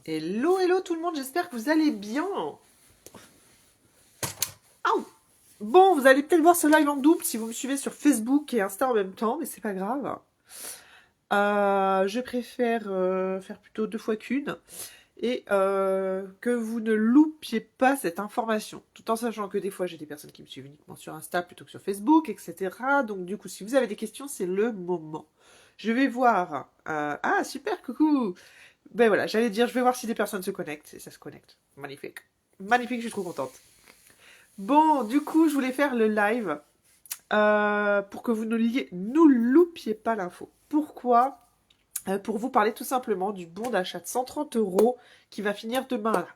Hello, hello tout le monde, j'espère que vous allez bien. Ah, bon, vous allez peut-être voir ce live en double si vous me suivez sur Facebook et Insta en même temps, mais c'est pas grave. Je préfère faire plutôt deux fois qu'une et que vous ne loupiez pas cette information, tout en sachant que des fois j'ai des personnes qui me suivent uniquement sur Insta plutôt que sur Facebook, etc. Donc du coup, si vous avez des questions, c'est le moment. Je vais voir. Ah, super, coucou. Ben voilà, j'allais dire, je vais voir si des personnes se connectent, et ça se connecte. Magnifique. Magnifique, je suis trop contente. Bon, du coup, je voulais faire le live pour que vous nous loupiez pas l'info. Pourquoi Pour vous parler tout simplement du bon d'achat de 130 euros qui va finir demain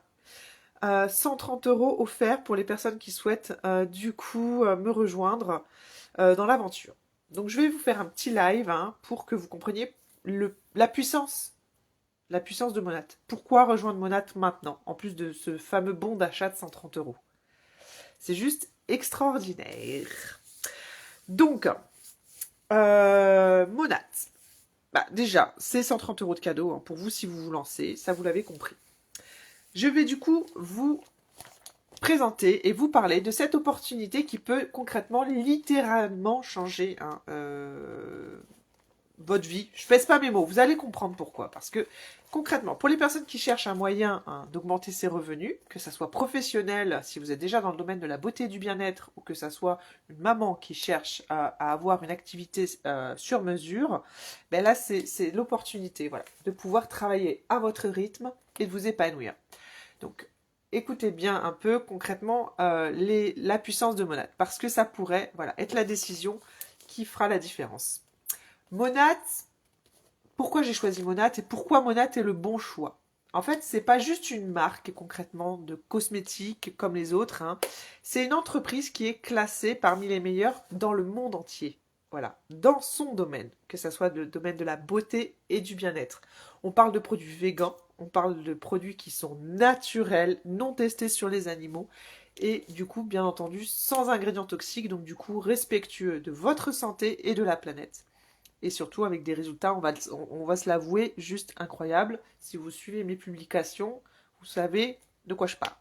là. 130 euros offerts pour les personnes qui souhaitent du coup me rejoindre dans l'aventure. Donc je vais vous faire un petit live pour que vous compreniez la puissance de Monat. Pourquoi rejoindre Monat maintenant, en plus de ce fameux bon d'achat de 130 euros. C'est juste extraordinaire. Donc, Monat. Bah, déjà, c'est 130 euros de cadeau pour vous si vous vous lancez, ça vous l'avez compris. Je vais du coup vous présenter et vous parler de cette opportunité qui peut concrètement, littéralement changer votre vie. Je pèse pas mes mots, vous allez comprendre pourquoi. Parce que concrètement, pour les personnes qui cherchent un moyen d'augmenter ses revenus, que ça soit professionnel, si vous êtes déjà dans le domaine de la beauté et du bien-être, ou que ça soit une maman qui cherche à avoir une activité sur mesure, ben là c'est l'opportunité, voilà, de pouvoir travailler à votre rythme et de vous épanouir. Donc écoutez bien un peu concrètement la puissance de Monad, parce que ça pourrait voilà, être la décision qui fera la différence. Monat, pourquoi j'ai choisi Monat et pourquoi Monat est le bon choix. En fait, c'est pas juste une marque concrètement de cosmétiques comme les autres. C'est une entreprise qui est classée parmi les meilleures dans le monde entier. Voilà, dans son domaine, que ce soit le domaine de la beauté et du bien-être. On parle de produits végans, on parle de produits qui sont naturels, non testés sur les animaux et du coup, bien entendu, sans ingrédients toxiques, donc du coup respectueux de votre santé et de la planète et surtout avec des résultats, on va se l'avouer, juste incroyables. Si vous suivez mes publications, vous savez de quoi je parle.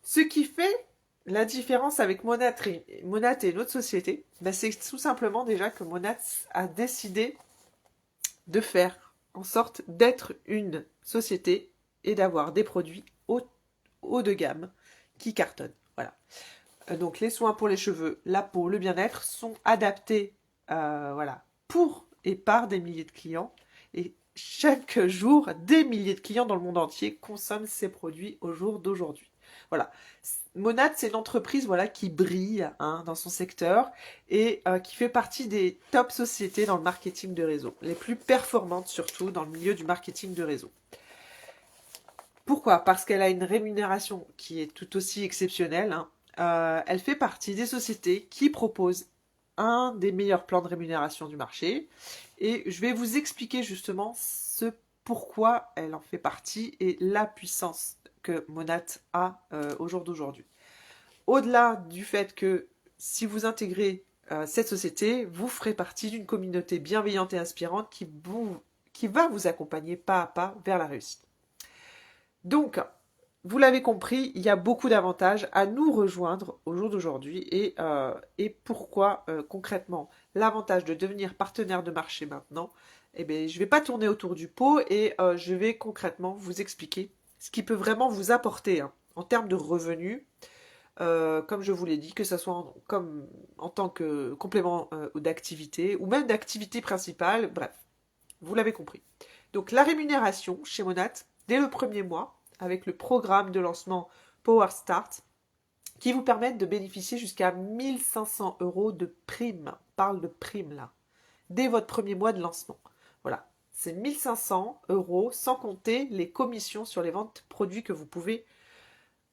Ce qui fait la différence avec Monat et une autre société, ben c'est tout simplement déjà que Monat a décidé de faire en sorte d'être une société et d'avoir des produits haut de gamme qui cartonnent. Voilà. Donc les soins pour les cheveux, la peau, le bien-être sont adaptés voilà, pour et par des milliers de clients. Et chaque jour, des milliers de clients dans le monde entier consomment ces produits au jour d'aujourd'hui. Voilà. Monad, c'est une entreprise voilà, qui brille dans son secteur et qui fait partie des top sociétés dans le marketing de réseau, les plus performantes surtout dans le milieu du marketing de réseau. Pourquoi? Parce qu'elle a une rémunération qui est tout aussi exceptionnelle. Elle fait partie des sociétés qui proposent un des meilleurs plans de rémunération du marché. Et je vais vous expliquer justement ce pourquoi elle en fait partie et la puissance que Monat a au jour d'aujourd'hui. Au-delà du fait que si vous intégrez cette société, vous ferez partie d'une communauté bienveillante et inspirante qui va vous accompagner pas à pas vers la réussite. Donc, vous l'avez compris, il y a beaucoup d'avantages à nous rejoindre au jour d'aujourd'hui et pourquoi concrètement l'avantage de devenir partenaire de marché maintenant. Eh bien, je ne vais pas tourner autour du pot et je vais concrètement vous expliquer ce qui peut vraiment vous apporter en termes de revenus, comme je vous l'ai dit, que ce soit comme en tant que complément d'activité ou même d'activité principale, bref, vous l'avez compris. Donc la rémunération chez Monat, dès le premier mois, avec le programme de lancement Power Start, qui vous permettent de bénéficier jusqu'à 1500 euros de primes. On parle de primes là. Dès votre premier mois de lancement. Voilà. C'est 1500 euros sans compter les commissions sur les ventes produits que vous pouvez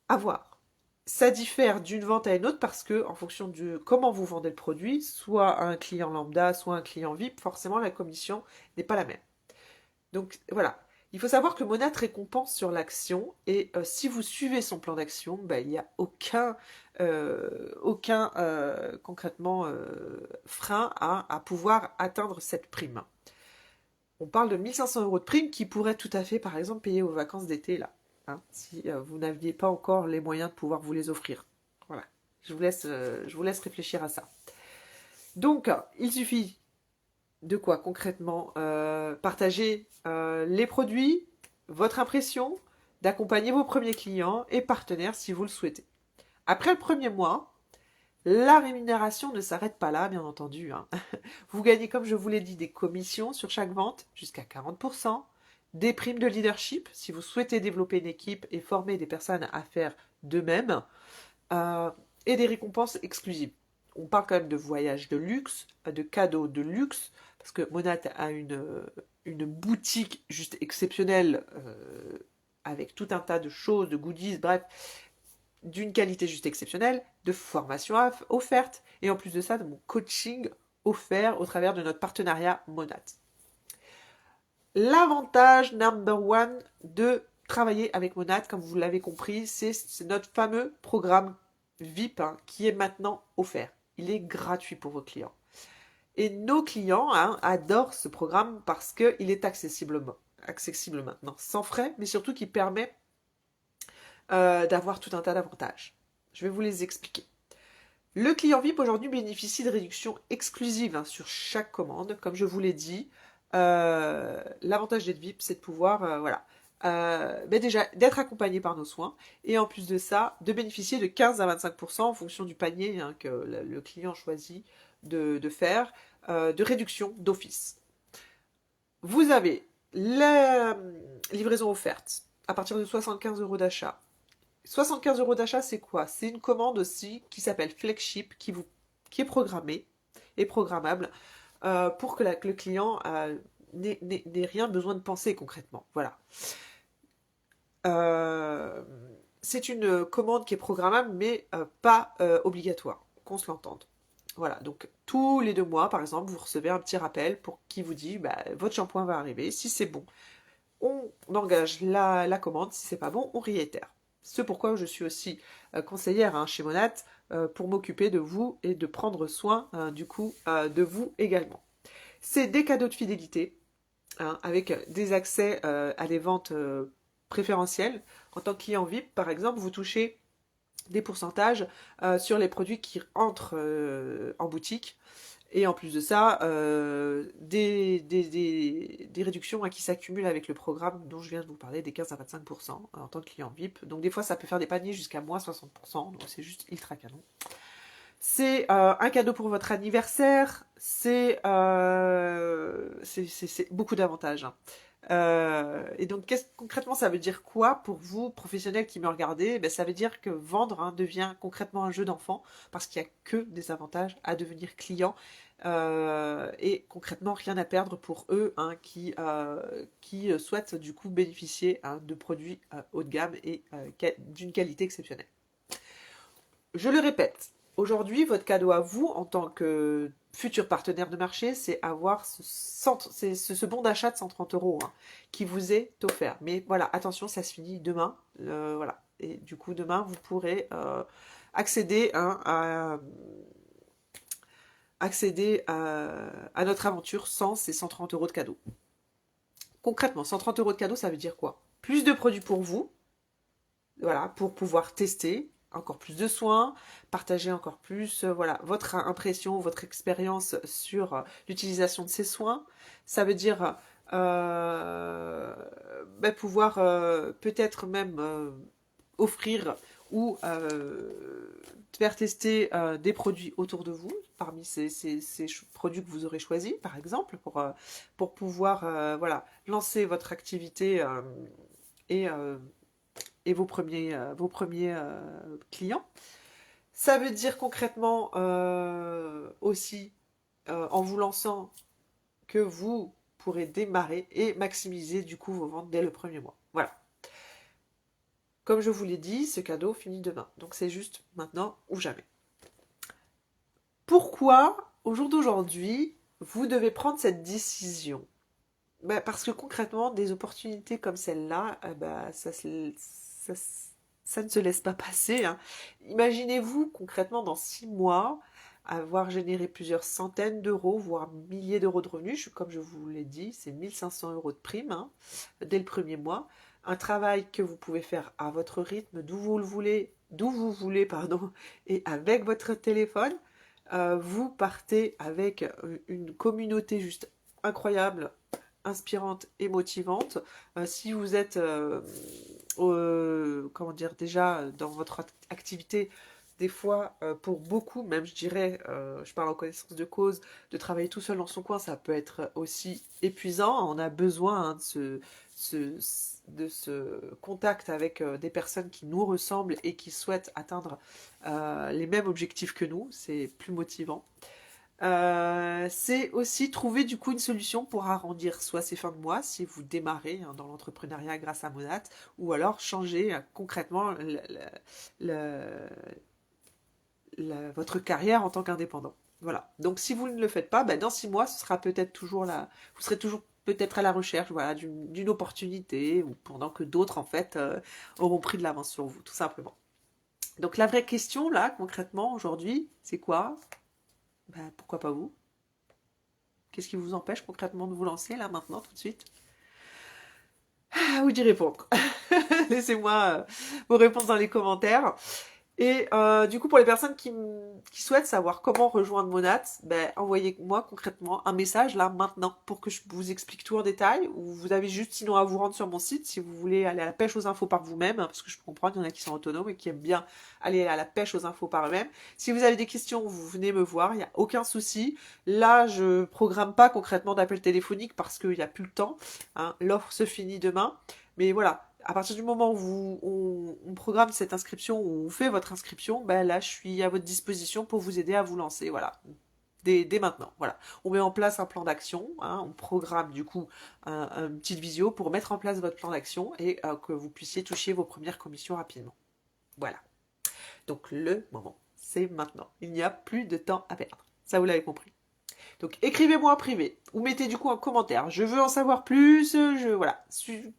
avoir. Ça diffère d'une vente à une autre parce que, en fonction de comment vous vendez le produit, soit à un client lambda, soit à un client VIP, forcément la commission n'est pas la même. Donc voilà, il faut savoir que Monat récompense sur l'action et si vous suivez son plan d'action, bah, il n'y a aucun concrètement frein à pouvoir atteindre cette prime. On parle de 1500 euros de prime qui pourraient tout à fait, par exemple, payer vos vacances d'été, là, hein, si vous n'aviez pas encore les moyens de pouvoir vous les offrir. Voilà. Je vous laisse réfléchir à ça. Donc, il suffit de quoi concrètement partager les produits, votre impression, d'accompagner vos premiers clients et partenaires si vous le souhaitez. Après le premier mois, la rémunération ne s'arrête pas là, bien entendu, hein. Vous gagnez, comme je vous l'ai dit, des commissions sur chaque vente, jusqu'à 40%, des primes de leadership, si vous souhaitez développer une équipe et former des personnes à faire de même, et des récompenses exclusives. On parle quand même de voyages de luxe, de cadeaux de luxe, parce que Monat a une boutique juste exceptionnelle, avec tout un tas de choses, de goodies, bref, d'une qualité juste exceptionnelle, de formation offerte, et en plus de ça, de mon coaching offert au travers de notre partenariat Monat. L'avantage number one de travailler avec Monat, comme vous l'avez compris, c'est notre fameux programme VIP, hein, qui est maintenant offert. Il est gratuit pour vos clients. Et nos clients, hein, adorent ce programme parce qu'il est accessible maintenant, sans frais, mais surtout qui permet d'avoir tout un tas d'avantages. Je vais vous les expliquer. Le client VIP aujourd'hui bénéficie de réductions exclusives, hein, sur chaque commande. Comme je vous l'ai dit, l'avantage d'être VIP, c'est de pouvoir déjà d'être accompagné par nos soins et en plus de ça, de bénéficier de 15 à 25% en fonction du panier, hein, que le client choisit de faire, de réduction d'office. Vous avez la livraison offerte à partir de 75 euros d'achat. 75 euros d'achat, c'est quoi? C'est une commande aussi qui s'appelle Flexship, qui est programmée et programmable pour que le client n'ait rien besoin de penser concrètement. Voilà. C'est une commande qui est programmable, mais pas obligatoire, qu'on se l'entende. Voilà, donc tous les 2 mois, par exemple, vous recevez un petit rappel qui vous dit votre shampoing va arriver. Si c'est bon, on engage la commande. Si c'est pas bon, on réitère. C'est pourquoi je suis aussi conseillère, hein, chez Monat, pour m'occuper de vous et de prendre soin de vous également. C'est des cadeaux de fidélité, hein, avec des accès à des ventes préférentielles. En tant que client VIP, par exemple, vous touchez des pourcentages sur les produits qui entrent en boutique. Et en plus de ça, des réductions, hein, qui s'accumulent avec le programme dont je viens de vous parler, des 15 à 25% en tant que client VIP. Donc des fois, ça peut faire des paniers jusqu'à moins 60%, donc c'est juste ultra canon. C'est un cadeau pour votre anniversaire, c'est beaucoup d'avantages, hein. Et donc, concrètement, ça veut dire quoi pour vous, professionnels qui me regardez? Ça veut dire que vendre, hein, devient concrètement un jeu d'enfant parce qu'il n'y a que des avantages à devenir client, et concrètement rien à perdre pour eux, hein, qui souhaitent du coup bénéficier, hein, de produits haut de gamme et d'une qualité exceptionnelle. Je le répète, aujourd'hui, votre cadeau à vous, en tant que futur partenaire de marché, c'est avoir ce bon d'achat de 130 euros, hein, qui vous est offert. Mais voilà, attention, ça se finit demain. Voilà. Et du coup, demain, vous pourrez accéder, hein, à notre aventure sans ces 130 euros de cadeau. Concrètement, 130 euros de cadeau, ça veut dire quoi? Plus de produits pour vous, voilà, pour pouvoir tester encore plus de soins, partager encore plus, voilà, votre impression, votre expérience sur l'utilisation de ces soins. Ça veut dire pouvoir peut-être même offrir ou faire tester des produits autour de vous, parmi ces produits que vous aurez choisis, par exemple, pour pouvoir lancer votre activité et vos premiers clients. Ça veut dire concrètement aussi, en vous lançant, que vous pourrez démarrer et maximiser du coup vos ventes dès le premier mois. Voilà. Comme je vous l'ai dit, ce cadeau finit demain. Donc c'est juste maintenant ou jamais. Pourquoi, au jour d'aujourd'hui, vous devez prendre cette décision? Parce que concrètement, des opportunités comme celle-là, ça ne se laisse pas passer, hein. Imaginez-vous concrètement dans 6 mois avoir généré plusieurs centaines d'euros, voire milliers d'euros de revenus. Comme je vous l'ai dit, c'est 1500 euros de prime hein, dès le premier mois. Un travail que vous pouvez faire à votre rythme, d'où vous voulez, pardon, et avec votre téléphone. Vous partez avec une communauté juste incroyable, inspirante et motivante. Si vous êtes, comment dire, déjà dans votre activité, des fois, pour beaucoup, même je dirais, je parle en connaissance de cause, de travailler tout seul dans son coin, ça peut être aussi épuisant. On a besoin hein, de ce contact avec des personnes qui nous ressemblent et qui souhaitent atteindre les mêmes objectifs que nous. C'est plus motivant. C'est aussi trouver du coup une solution pour arrondir soit ses fins de mois si vous démarrez hein, dans l'entrepreneuriat grâce à Monat, ou alors changer concrètement votre carrière en tant qu'indépendant. Voilà. Donc si vous ne le faites pas, ben, dans 6 mois, ce sera peut-être toujours là. Vous serez toujours peut-être à la recherche voilà, d'une opportunité, ou pendant que d'autres en fait auront pris de l'avance sur vous, tout simplement. Donc la vraie question là, concrètement, aujourd'hui, c'est quoi? Ben, pourquoi pas vous? Qu'est-ce qui vous empêche concrètement de vous lancer là maintenant tout de suite? À vous d'y répondre. Laissez-moi vos réponses dans les commentaires. Et du coup, pour les personnes qui souhaitent savoir comment rejoindre Monat, ben, envoyez-moi concrètement un message là maintenant pour que je vous explique tout en détail. Ou vous avez juste sinon à vous rendre sur mon site si vous voulez aller à la pêche aux infos par vous-même, hein, parce que je comprends qu'il y en a qui sont autonomes et qui aiment bien aller à la pêche aux infos par eux-mêmes. Si vous avez des questions, vous venez me voir, il n'y a aucun souci. Là, je programme pas concrètement d'appel téléphonique parce qu'il n'y a plus le temps. Hein. L'offre se finit demain. Mais voilà, à partir du moment où on programme cette inscription, où on fait votre inscription, ben là, je suis à votre disposition pour vous aider à vous lancer, voilà. Dès maintenant, voilà. On met en place un plan d'action, hein, on programme du coup une petite visio pour mettre en place votre plan d'action et que vous puissiez toucher vos premières commissions rapidement. Voilà. Donc le moment, c'est maintenant. Il n'y a plus de temps à perdre. Ça, vous l'avez compris. Donc écrivez-moi en privé ou mettez du coup un commentaire. Je veux en savoir plus. Voilà,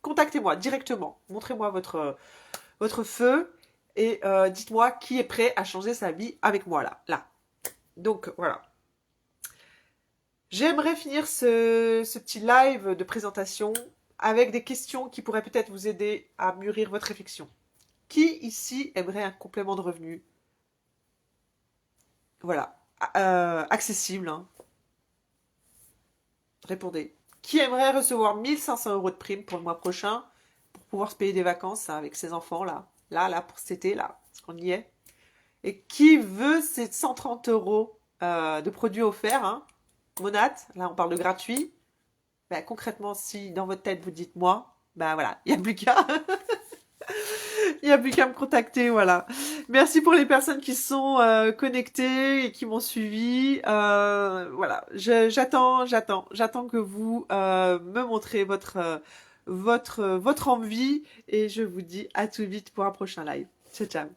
contactez-moi directement. Montrez-moi votre feu et dites-moi qui est prêt à changer sa vie avec moi là. Donc voilà. J'aimerais finir ce petit live de présentation avec des questions qui pourraient peut-être vous aider à mûrir votre réflexion. Qui ici aimerait un complément de revenu? Voilà, accessible. Hein. Répondez. Qui aimerait recevoir 1500 euros de prime pour le mois prochain pour pouvoir se payer des vacances hein, avec ses enfants là, pour cet été, là, parce qu'on y est. Et qui veut ces 130 euros de produits offerts, hein, Monat, là on parle de gratuit. Ben, concrètement, si dans votre tête vous dites moi, ben voilà, il n'y a plus qu'à. Il n'y a plus qu'à me contacter, voilà. Merci pour les personnes qui sont connectées et qui m'ont suivi. Voilà, j'attends que vous me montrez votre envie et je vous dis à tout vite pour un prochain live. Ciao, ciao.